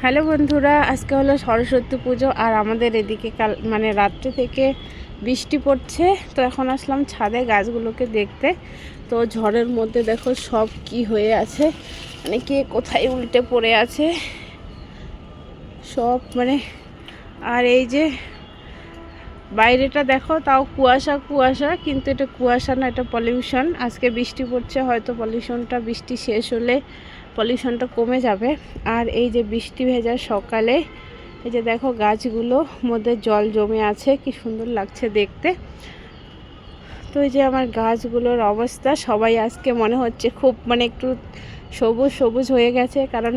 Hello বন্ধুরা, আজকে হলো সরস্বতী পুজো আর আমাদের এদিকে কাল রাত্রে থেকে বৃষ্টি পড়ছে। তো এখন আসলাম ছাদে গাছগুলোকে দেখতে। তো ঝড়ের মধ্যে দেখো সব কি হয়ে আছে, কে কোথায় উল্টে পড়ে আছে সব আর এই যে বাইরেটা দেখো, তাও কুয়াশা কুয়াশা, কিন্তু এটা কুয়াশা না, এটা পলিউশন। আজকে বৃষ্টি পড়ছে, হয়তো বৃষ্টি শেষ হলে পলিউশনটা কমে যাবে। আর এই যে বৃষ্টি ভেজা সকালে, এই যে দেখো গাছগুলো মধ্যে জল জমে আছে, কি সুন্দর লাগছে দেখতে। তো এই যে আমার গাছগুলোর অবস্থা, সবাই আজকে মনে হচ্ছে খুব একটু সবুজ সবুজ হয়ে গেছে, কারণ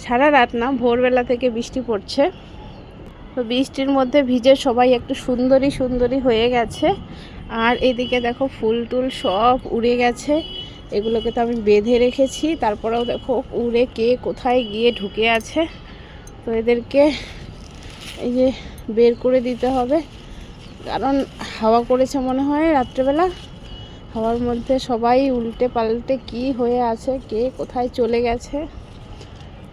সারা রাত না, ভোরবেলা থেকে বৃষ্টি পড়ছে। তো বৃষ্টির মধ্যে ভিজে সবাই একটু সুন্দরী হয়ে গেছে। আর এদিকে দেখো ফুল টুল সব উড়ে গেছে, এগুলোকে তো আমি বেঁধে রেখেছি, তারপরেও দেখো উড়ে কে কোথায় গিয়ে ঢুকে আছে। তো এদেরকে এই যে বের করে দিতে হবে, কারণ হাওয়া করেছে মনে হয় রাত্রেবেলা। হাওয়ার মধ্যে সবাই উল্টে পাল্টে কি হয়ে আছে, কে কোথায় চলে গেছে,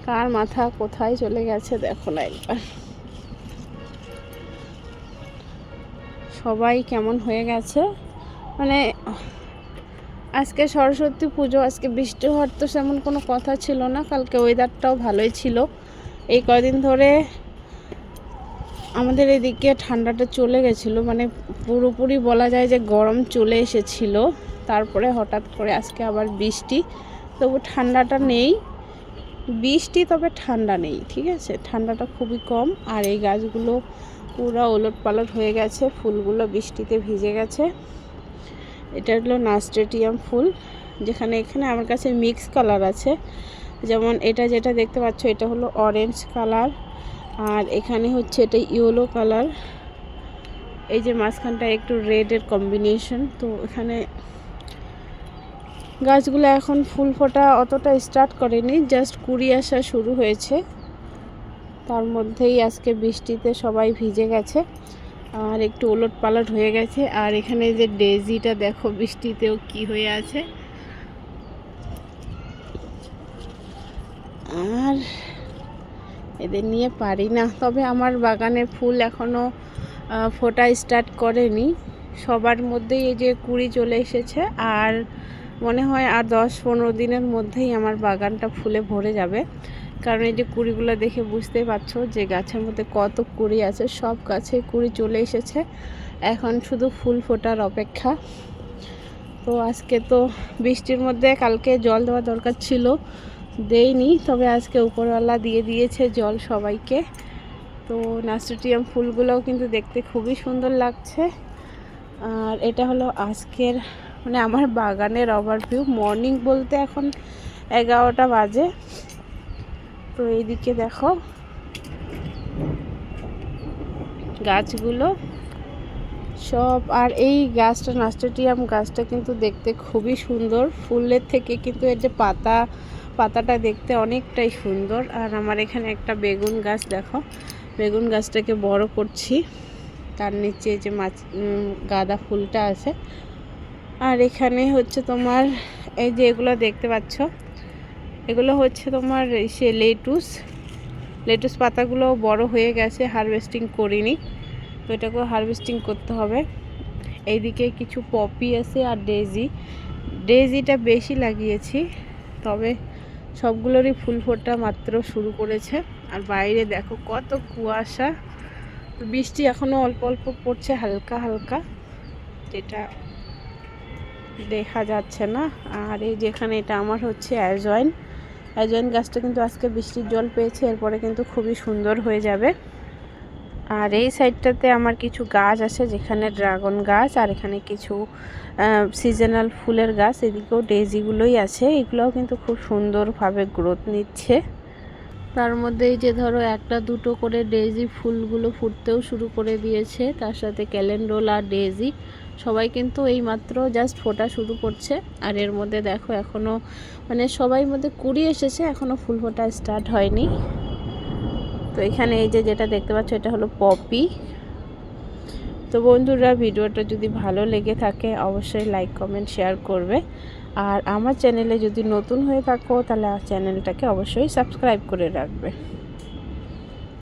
কার মাথা কোথায় চলে গেছে দেখো না একবার। সবাই কেমন হয়ে গেছে, আজকে সরস্বতী পুজো, আজকে বৃষ্টি হওয়ার তো তেমন কোনো কথা ছিল না। কালকে ওয়েদারটাও ভালোই ছিল। এই কদিন ধরে আমাদের এদিকে ঠান্ডাটা চলে গেছিলো, পুরোপুরি বলা যায় যে গরম চলে এসেছিল। তারপরে হঠাৎ করে আজকে আবার বৃষ্টি, তবু ঠান্ডাটা নেই। বৃষ্টি তবে ঠান্ডা নেই, ঠিক আছে, ঠান্ডাটা খুবই কম। আর এই গাছগুলো পুরো ওলট পালট হয়ে গেছে, ফুলগুলো বৃষ্টিতে ভিজে গেছে। এটা হলো নাস্টেটিয়াম ফুল, এখানে আমার কাছে মিক্স কালার আছে। যেমন এটা যেটা দেখতে পাচ্ছ, এটা হলো অরেঞ্জ কালার, আর এখানে হচ্ছে এটা ইয়েলো কালার। এই যে মাঝখানটা একটু রেডের কম্বিনেশন। তো এখানে গাছগুলো এখন ফুল ফোটা অতটা স্টার্ট করেনি, জাস্ট কুড়ি আসা শুরু হয়েছে। তার মধ্যেই আজকে বৃষ্টিতে সবাই ভিজে গেছে আর একটু ওলট পালট হয়ে গেছে। আর এখানে যে ডেজিটা দেখো বৃষ্টিতেও কি হয়ে আছে। আর এদের নিয়ে পারি না, তবে আমার বাগানে ফুল এখনও ফোটা স্টার্ট করেনি। সবার মধ্যেই এই যে কুড়ি চলে এসেছে, আর মনে হয় আর 10-15 দিনের মধ্যেই আমার বাগানটা ফুলে ভরে যাবে। কারণ এই যে কুড়িগুলো দেখে বুঝতেই পারছো যে গাছের মধ্যে কত কুড়ি আছে, সব গাছে কুড়ি চলে এসেছে, এখন শুধু ফুল ফোটার অপেক্ষা। তো আজকে তো বৃষ্টির মধ্যে কালকে জল দেওয়া দরকার ছিল, দেইনি, তবে আজকে উপরওয়ালা দিয়ে দিয়েছে জল সবাইকে। তো নাস্টেটিয়াম ফুলগুলোও কিন্তু দেখতে খুবই সুন্দর লাগছে। আর এটা হলো আজকের আমার বাগানের ওভারভিউ। মর্নিং বলতে এখন 11টা বাজে। তো এইদিকে দেখো গাছগুলো সব, আর এই গাছটা নাস্টেটিয়াম গাছটা কিন্তু দেখতে খুবই সুন্দর, ফুলের থেকে কিন্তু এর যে পাতাটা দেখতে অনেকটাই সুন্দর। আর আমার এখানে একটা বেগুন গাছ দেখো, বেগুন গাছটাকে বড় করছি, তার নিচে যে গাঁদা ফুলটা আছে। আর এখানে হচ্ছে তোমার এই যে এগুলো দেখতে পাচ্ছ, এগুলো হচ্ছে তোমার সে লেটুস পাতাগুলো বড় হয়ে গেছে, হারভেস্টিং করিনি, তো এটাকেও হারভেস্টিং করতে হবে। এইদিকে কিছু পপি আছে আর ডেজিটা বেশি লাগিয়েছি, তবে সবগুলোরই ফুল ফোটা মাত্র শুরু করেছে। আর বাইরে দেখো কত কুয়াশা, বৃষ্টি এখনও অল্প অল্প পড়ছে, হালকা হালকা, যেটা দেখা যাচ্ছে না। আর এই যেখানে এটা আমার হচ্ছে অ্যাজওয়াইন গাছটা কিন্তু আজকে বৃষ্টির জল পেয়েছে, এরপরে কিন্তু খুবই সুন্দর হয়ে যাবে। আর এই সাইডটাতে আমার কিছু গাছ আছে, যেখানে ড্রাগন গাছ, আর এখানে কিছু সিজনাল ফুলের গাছ, এদিকেও ডেজিগুলোই আছে, এগুলোও কিন্তু খুব সুন্দরভাবে গ্রোথ নিচ্ছে। তার মধ্যে এই যে ধরো একটা দুটো করে ডেজি ফুলগুলো ফুটতেও শুরু করে দিয়েছে, তার সাথে ক্যালেন্ডুলা আর ডেজি সবাই কিন্তু এই মাত্র জাস্ট ফোটা শুরু করছে। আর এর মধ্যে দেখো এখনও সবাই মধ্যে কুড়ি এসেছে, এখনও ফুল ফোটা স্টার্ট হয়নি। তো এখানে এই যে যেটা দেখতে পাচ্ছ, এটা হলো পপি। তো বন্ধুরা, ভিডিওটা যদি ভালো লেগে থাকে অবশ্যই লাইক কমেন্ট শেয়ার করবে। আর আমার চ্যানেলে যদি নতুন হয়ে থাকো তাহলে চ্যানেলটাকে অবশ্যই সাবস্ক্রাইব করে রাখবে।